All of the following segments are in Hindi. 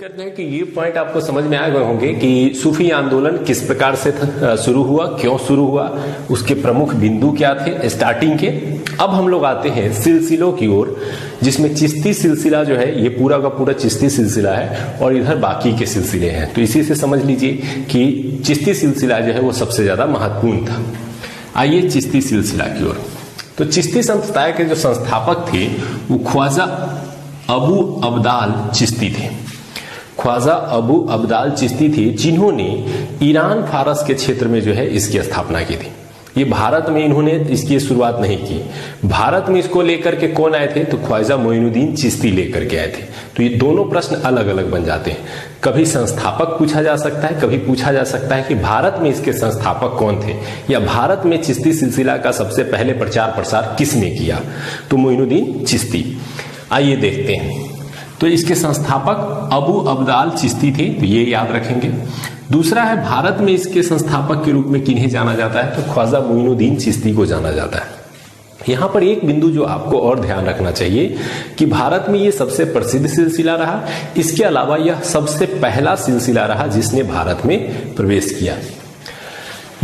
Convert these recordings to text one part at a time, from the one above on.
करते हैं कि ये पॉइंट आपको समझ में आ गए होंगे कि सूफी आंदोलन किस प्रकार से शुरू हुआ, क्यों शुरू हुआ, उसके प्रमुख बिंदु क्या थे स्टार्टिंग के। अब हम लोग आते हैं सिलसिलों की ओर, जिसमें चिश्ती सिलसिला जो है ये पूरा का पूरा चिश्ती सिलसिला है और इधर बाकी के सिलसिले हैं। तो इसी से समझ लीजिए कि चिश्ती सिलसिला जो है वो सबसे ज्यादा महत्वपूर्ण था। आइए चिश्ती सिलसिला की ओर। तो चिश्ती संप्रदाय के जो संस्थापक थे वो ख्वाजा अबू अब्दाल चिश्ती थे। ख्वाजा अबू अब्दाल चिश्ती थे जिन्होंने ईरान फारस के क्षेत्र में जो है इसकी स्थापना की थी। ये भारत में इन्होंने इसकी शुरुआत नहीं की। भारत में इसको लेकर के कौन आए थे? तो ख्वाजा मोइनुद्दीन चिश्ती लेकर के आए थे। तो ये दोनों प्रश्न अलग अलग बन जाते हैं। कभी संस्थापक पूछा जा सकता है, कभी पूछा जा सकता है कि भारत में इसके संस्थापक कौन थे, या भारत में चिश्ती सिलसिला का सबसे पहले प्रचार प्रसार किसने किया? तो मोइनुद्दीन चिश्ती। आइए देखते हैं। तो इसके संस्थापक अबू अब्दाल चिश्ती थे, तो ये याद रखेंगे। दूसरा है भारत में इसके संस्थापक के रूप में किन्हें जाना जाता है? तो ख्वाजा मोइनुद्दीन चिश्ती को जाना जाता है। यहां पर एक बिंदु जो आपको और ध्यान रखना चाहिए कि भारत में ये सबसे प्रसिद्ध सिलसिला रहा, इसके अलावा यह सबसे पहला सिलसिला रहा जिसने भारत में प्रवेश किया।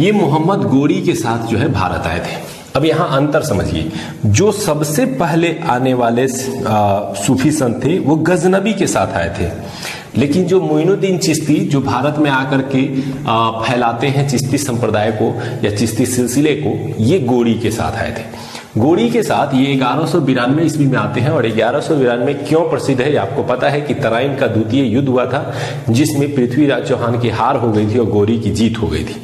ये मोहम्मद गोरी के साथ जो है भारत आए थे। अब यहां अंतर समझिए, जो सबसे पहले आने वाले सूफी संत थे वो गजनबी के साथ आए थे, लेकिन जो मोइनुद्दीन चिश्ती जो भारत में आकर के फैलाते हैं चिश्ती संप्रदाय को या चिश्ती सिलसिले को, ये गोरी के साथ आए थे। गोरी के साथ ये 1192 ईस्वी में आते हैं। और 1192 क्यों प्रसिद्ध है आपको पता है कि तराइन का द्वितीय युद्ध हुआ था जिसमें पृथ्वीराज चौहान की हार हो गई थी और गोरी की जीत हो गई थी।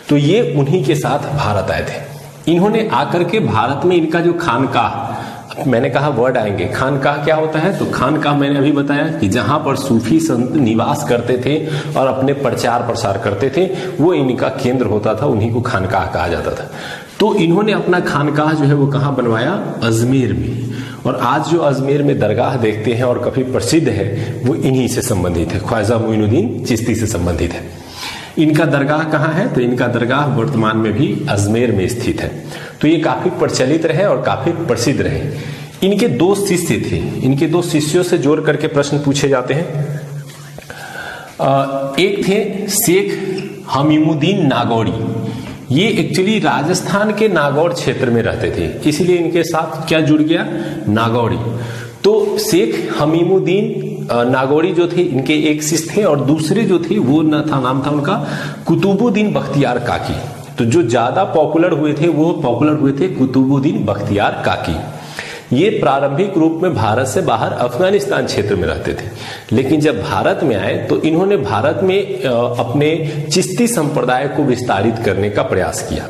तो ये उन्हीं के साथ भारत आए थे। इन्होंने आकर के भारत में इनका जो खानकाह, मैंने कहा वर्ड आएंगे, खानकाह क्या होता है? तो खानकाह मैंने अभी बताया कि जहां पर सूफी संत निवास करते थे और अपने प्रचार प्रसार करते थे, वो इनका केंद्र होता था, उन्हीं को खानकाह कहा जाता था। तो इन्होंने अपना खानकाह जो है वो कहां बनवाया? अजमेर में। और आज जो अजमेर में दरगाह देखते हैं और काफी प्रसिद्ध है वो इन्हीं से संबंधित है, ख्वाजा मोइनुद्दीन चिश्ती से संबंधित है। इनका दरगाह कहाँ है? तो इनका दरगाह वर्तमान में भी अजमेर में स्थित है। तो ये काफी प्रचलित रहे और काफी प्रसिद्ध रहे। इनके दो शिष्य थे, इनके दो शिष्यों से जोड़ करके प्रश्न पूछे जाते हैं। एक थे शेख हमीमुद्दीन नागौरी। ये एक्चुअली राजस्थान के नागौर क्षेत्र में रहते थे, इसलिए इनके साथ क्या जुड़ गया? नागौरी। तो शेख हमीमुद्दीन नागौरी जो थे इनके एक शिष्य थे, और दूसरे जो थे वो नाम था उनका कुतुबुद्दीन बख्तियार काकी। तो जो ज्यादा पॉपुलर हुए थे वो पॉपुलर हुए थे कुतुबुद्दीन बख्तियार काकी। ये प्रारंभिक रूप में भारत से बाहर अफगानिस्तान क्षेत्र में रहते थे, लेकिन जब भारत में आए तो इन्होंने भारत में अपने चिश्ती संप्रदाय को विस्तारित करने का प्रयास किया,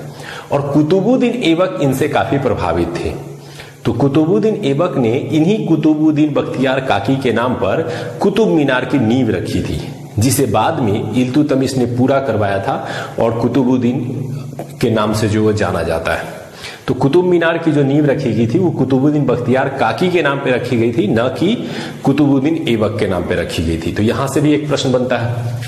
और कुतुबुद्दीन ऐबक इनसे काफी प्रभावित थे। तो कुतुबुद्दीन ऐबक ने इन्हीं कुतुबुद्दीन बख्तियार काकी के नाम पर कुतुब मीनार की नींव रखी थी, जिसे बाद में इल्तुतमिश ने पूरा करवाया था और कुतुबुद्दीन के नाम से जो जाना जाता है। तो कुतुब मीनार की जो नींव रखी गई थी वो कुतुबुद्दीन बख्तियार काकी के नाम पे रखी गई थी, न कि कुतुबुद्दीन ऐबक के नाम पे रखी गई थी। तो यहां से भी एक प्रश्न बनता है।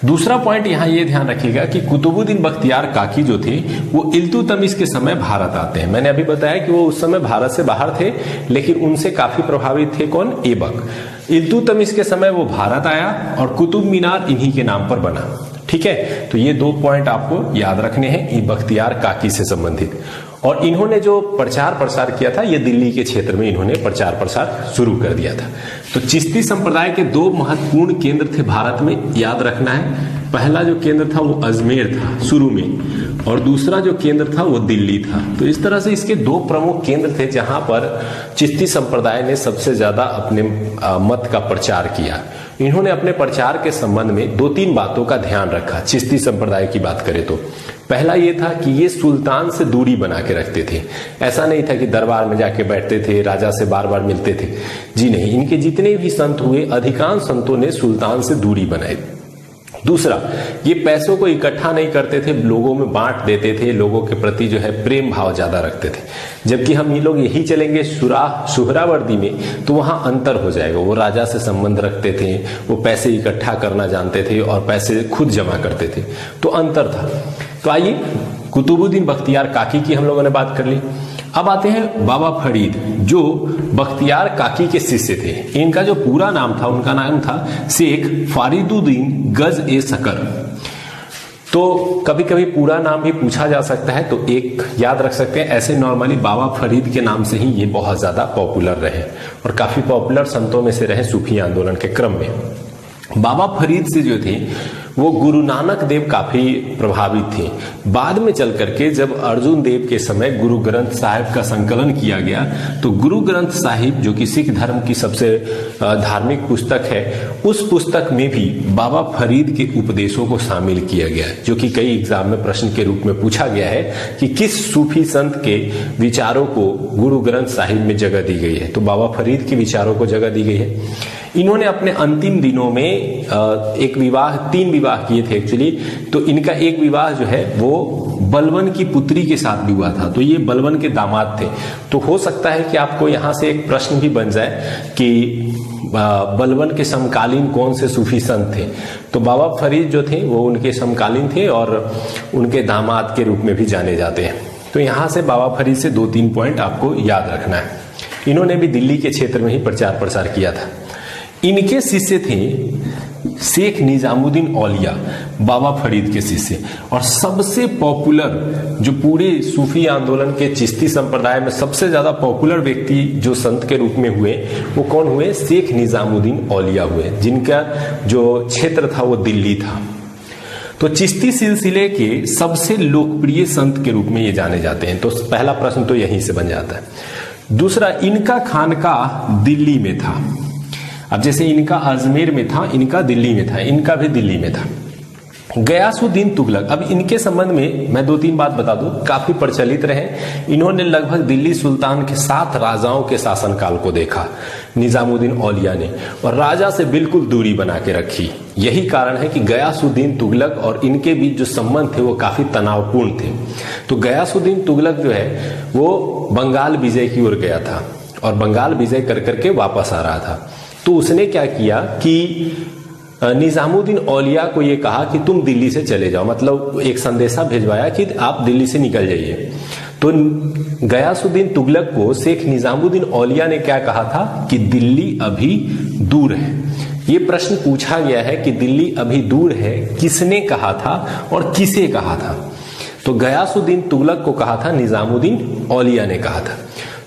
दूसरा पॉइंट यहां ये ध्यान रखिएगा कि कुतुबुद्दीन बख्तियार काकी जो थे वो इल्तुतमिश के समय भारत आते हैं। मैंने अभी बताया कि वो उस समय भारत से बाहर थे, लेकिन उनसे काफी प्रभावित थे कौन? ऐबक। इल्तुतमिश के समय वो भारत आया और कुतुब मीनार इन्हीं के नाम पर बना। ठीक है, तो ये दो पॉइंट आपको याद रखने हैं बख्तियार काकी से संबंधित। और इन्होंने जो प्रचार प्रसार किया था ये दिल्ली के क्षेत्र में इन्होंने प्रचार प्रसार शुरू कर दिया था। तो चिश्ती संप्रदाय के दो महत्वपूर्ण केंद्र थे भारत में, याद रखना है। पहला जो केंद्र था वो अजमेर था शुरू में, और दूसरा जो केंद्र था वो दिल्ली था। तो इस तरह से इसके दो प्रमुख केंद्र थे जहां पर चिश्ती संप्रदाय ने सबसे ज्यादा अपने मत का प्रचार किया। इन्होंने अपने प्रचार के संबंध में दो तीन बातों का ध्यान रखा। चिश्ती संप्रदाय की बात करें तो पहला ये था कि ये सुल्तान से दूरी बना के रखते थे। ऐसा नहीं था कि दरबार में जाके बैठते थे, राजा से बार बार मिलते थे। जी नहीं, इनके जितने भी संत हुए अधिकांश संतों ने सुल्तान से दूरी बनाई। दूसरा, ये पैसों को इकट्ठा नहीं करते थे, लोगों में बांट देते थे, लोगों के प्रति जो है प्रेम भाव ज्यादा रखते थे। जबकि हम ये लोग यही चलेंगे सुहरावर्दी में तो वहां अंतर हो जाएगा। वो राजा से संबंध रखते थे, वो पैसे इकट्ठा करना जानते थे और पैसे खुद जमा करते थे, तो अंतर था। तो आइए, कुतुबुद्दीन बख्तियार काकी की हम लोगों ने बात कर ली। अब आते हैं बाबा फरीद, जो बख्तियार काकी के शिष्य थे। इनका जो पूरा नाम था, उनका नाम था शेख फारिदुद्दीन गज ए सकर। तो कभी कभी पूरा नाम भी पूछा जा सकता है, तो एक याद रख सकते हैं। ऐसे नॉर्मली बाबा फरीद के नाम से ही ये बहुत ज्यादा पॉपुलर रहे और काफी पॉपुलर संतों में से रहे सूफी आंदोलन के क्रम में। बाबा फरीद से जो थे वो गुरु नानक देव काफी प्रभावित थे। बाद में चल करके जब अर्जुन देव के समय गुरु ग्रंथ साहिब का संकलन किया गया, तो गुरु ग्रंथ साहिब जो कि सिख धर्म की सबसे धार्मिक पुस्तक है, उस पुस्तक में भी बाबा फरीद के उपदेशों को शामिल किया गया, जो कि कई एग्जाम में प्रश्न के रूप में पूछा गया है कि किस सूफी संत के विचारों को गुरु ग्रंथ साहिब में जगह दी गई है। तो बाबा फरीद के विचारों को जगह दी गई है। इन्होंने अपने अंतिम दिनों में एक विवाह, 3 विवाह किए थे एक्चुअली। तो इनका एक विवाह जो है वो बलवन की पुत्री के साथ भी हुआ था, तो ये बलवन के दामाद थे। तो हो सकता है कि आपको यहां से एक प्रश्न भी बन जाए कि बलवन के समकालीन कौन से सूफी संत थे। तो बाबा फरीद जो थे वो उनके समकालीन थे और उनके दामाद के रूप में भी जाने जाते हैं। तो यहां से बाबा फरीद से 2-3 पॉइंट आपको याद रखना है। इन्होंने भी दिल्ली के क्षेत्र में ही प्रचार प्रसार किया था। इनके शिष्य थे शेख निजामुद्दीन औलिया, बाबा फरीद के शिष्य। और सबसे पॉपुलर जो पूरे सूफी आंदोलन के चिश्ती संप्रदाय में सबसे ज्यादा पॉपुलर व्यक्ति जो संत के रूप में हुए, वो कौन हुए? शेख निजामुद्दीन औलिया हुए, जिनका जो क्षेत्र था वो दिल्ली था। तो चिश्ती सिलसिले के सबसे लोकप्रिय संत के रूप में ये जाने जाते हैं। तो पहला प्रश्न तो यहीं से बन जाता है। दूसरा, इनका खानकाह दिल्ली में था। अब जैसे इनका अजमेर में था, इनका दिल्ली में था, इनका भी दिल्ली में था। गयासुद्दीन तुगलक, अब इनके संबंध में मैं 2-3 बात बता दूं, काफी प्रचलित रहे। इन्होंने लगभग दिल्ली सुल्तान के 7 राजाओं के शासनकाल को देखा, निजामुद्दीन औलिया ने, और राजा से बिल्कुल दूरी बना के रखी। यही कारण है कि गयासुद्दीन तुगलक और इनके बीच जो संबंध थे वो काफी तनावपूर्ण थे। तो गयासुद्दीन तुगलक जो है वो बंगाल विजय की ओर गया था और बंगाल विजय कर करके वापस आ रहा था। तो उसने क्या किया कि निजामुद्दीन औलिया को ये कहा कि तुम दिल्ली से चले जाओ, मतलब एक संदेशा भिजवाया कि आप दिल्ली से निकल जाइए। तो गयासुद्दीन तुगलक को शेख निजामुद्दीन औलिया ने क्या कहा था कि दिल्ली अभी दूर है। ये प्रश्न पूछा गया है कि दिल्ली अभी दूर है किसने कहा था और किसे कहा था? तो गयासुद्दीन तुगलक को कहा था, निजामुद्दीन औलिया ने कहा था।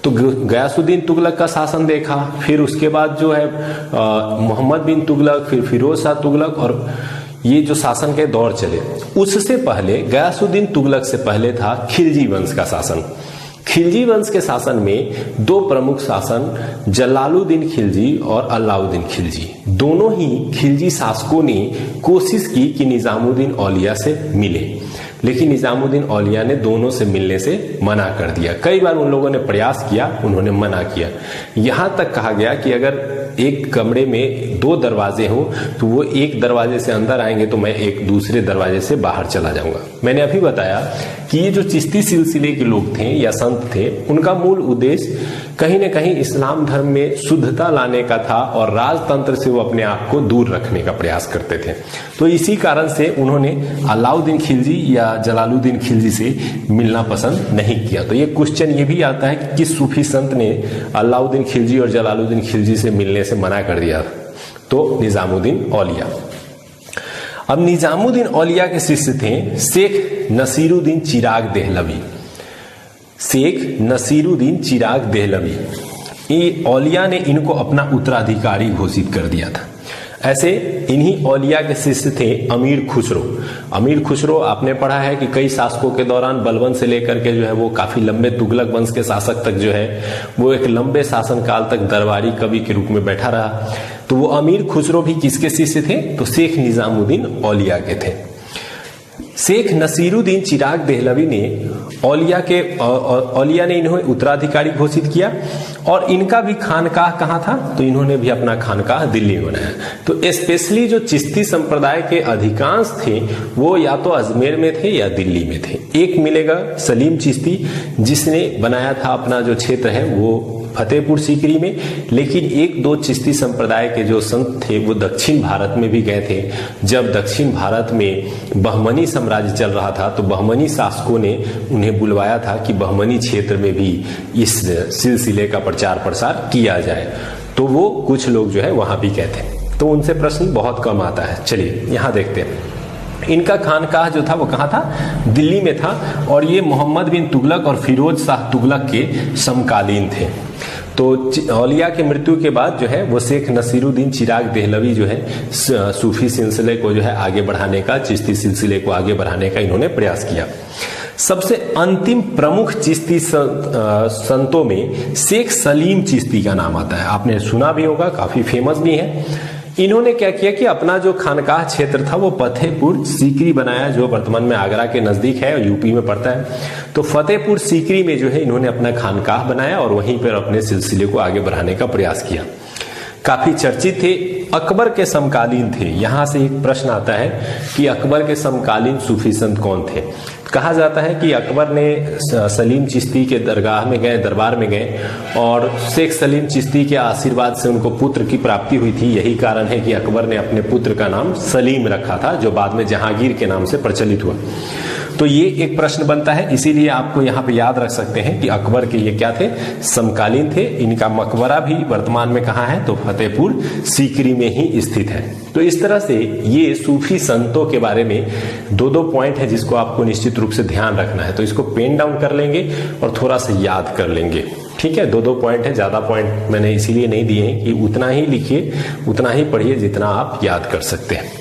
तो गयासुद्दीन तुगलक का शासन देखा, फिर उसके बाद जो है मोहम्मद बिन तुगलक, फिर फिरोज शाह तुगलक, और ये जो शासन के दौर चले। उससे पहले गयासुद्दीन तुगलक से पहले था खिलजी वंश का शासन। खिलजी वंश के शासन में 2 प्रमुख शासन, जलालुद्दीन खिलजी और अलाउद्दीन खिलजी, दोनों ही खिलजी शासकों ने कोशिश की कि निजामुद्दीन औलिया से मिले, लेकिन निजामुद्दीन औलिया ने दोनों से मिलने से मना कर दिया। कई बार उन लोगों ने प्रयास किया, उन्होंने मना किया। यहां तक कहा गया कि अगर एक कमरे में 2 दरवाजे हो तो वो एक दरवाजे से अंदर आएंगे तो मैं एक दूसरे दरवाजे से बाहर चला जाऊंगा। मैंने अभी बताया कि ये जो चिश्ती सिलसिले के लोग थे या संत थे, उनका मूल उद्देश्य कहीं न कहीं इस्लाम धर्म में शुद्धता लाने का था और राजतंत्र से वो अपने आप को दूर रखने का प्रयास करते थे। तो इसी कारण से उन्होंने अलाउद्दीन खिलजी या जलालुद्दीन खिलजी से मिलना पसंद नहीं किया। तो ये क्वेश्चन ये भी आता है कि किस सूफी संत ने अलाउद्दीन खिलजी और जलालुद्दीन खिलजी से मिलने से मना कर दिया? तो निजामुद्दीन औलिया। अब निजामुद्दीन औलिया के शिष्य थे शेख नसीरुद्दीन चिराग देहलवी। शेख नसीरुद्दीन चिराग देहलवी, ये औलिया ने इनको अपना उत्तराधिकारी घोषित कर दिया था। ऐसे इन्हीं औलिया के शिष्य थे अमीर खुसरो। अमीर खुसरो आपने पढ़ा है कि कई शासकों के दौरान बलबन से लेकर के जो है वो काफी लंबे तुगलक वंश के शासक तक जो है वो एक लंबे शासनकाल तक दरबारी कवि के रूप में बैठा रहा। तो वो अमीर खुसरो भी किसके शिष्य थे? तो शेख निजामुद्दीन औलिया के थे। शेख नसीरुद्दीन चिराग देहलवी ने औलिया ने इन्हें उत्तराधिकारी घोषित किया और इनका भी खानकाह कहाँ था? तो इन्होंने भी अपना खानकाह दिल्ली में बनाया। तो स्पेशली जो चिश्ती संप्रदाय के अधिकांश थे वो या तो अजमेर में थे या दिल्ली में थे। एक मिलेगा सलीम चिश्ती, जिसने बनाया था अपना जो क्षेत्र है वो फतेहपुर सीकरी में, लेकिन एक दो चिश्ती संप्रदाय के जो संत थे वो दक्षिण भारत में भी गए थे। जब दक्षिण भारत में बहमनी साम्राज्य चल रहा था तो बहमनी शासकों ने उन्हें बुलवाया था कि बहमनी क्षेत्र में भी इस सिलसिले का प्रचार प्रसार किया जाए, तो वो कुछ लोग जो है वहां भी गए थे। तो उनसे प्रश्न बहुत कम आता है। चलिए यहां देखते हैं। इनका खानकाह जो था वो कहाँ था? दिल्ली में था, और ये मोहम्मद बिन तुगलक और फिरोज शाह तुगलक के समकालीन थे। तो औलिया के मृत्यु के बाद जो है वो शेख नसीरुद्दीन चिराग देहलवी जो है सूफी सिलसिले को जो है आगे बढ़ाने का, चिश्ती सिलसिले को आगे बढ़ाने का इन्होंने प्रयास किया। सबसे अंतिम प्रमुख चिश्ती संतों में शेख सलीम चिश्ती का नाम आता है। आपने सुना भी होगा, काफी फेमस भी है। इन्होंने क्या किया कि अपना जो खानकाह क्षेत्र था वो फतेहपुर सीकरी बनाया, जो वर्तमान में आगरा के नजदीक है और यूपी में पड़ता है। तो फतेहपुर सीकरी में जो है इन्होंने अपना खानकाह बनाया और वहीं पर अपने सिलसिले को आगे बढ़ाने का प्रयास किया। काफी चर्चित थे, अकबर के समकालीन थे। यहां से एक प्रश्न आता है कि अकबर के समकालीन सूफी संत कौन थे? कहा जाता है कि अकबर ने सलीम चिश्ती के दरगाह में गए, दरबार में गए, और शेख सलीम चिश्ती के आशीर्वाद से उनको पुत्र की प्राप्ति हुई थी। यही कारण है कि अकबर ने अपने पुत्र का नाम सलीम रखा था, जो बाद में जहांगीर के नाम से प्रचलित हुआ। तो ये एक प्रश्न बनता है, इसीलिए आपको यहाँ पे याद रख सकते हैं कि अकबर के ये क्या थे? समकालीन थे। इनका मकबरा भी वर्तमान में कहाँ है? तो फतेहपुर सीकरी में ही स्थित है। तो इस तरह से ये सूफी संतों के बारे में दो दो पॉइंट है जिसको आपको निश्चित रूप से ध्यान रखना है। तो इसको पेन डाउन कर लेंगे और थोड़ा सा याद कर लेंगे। ठीक है, दो दो पॉइंट है, ज्यादा पॉइंट मैंने इसीलिए नहीं दिए हैं कि उतना ही लिखिए, उतना ही पढ़िए जितना आप याद कर सकते हैं।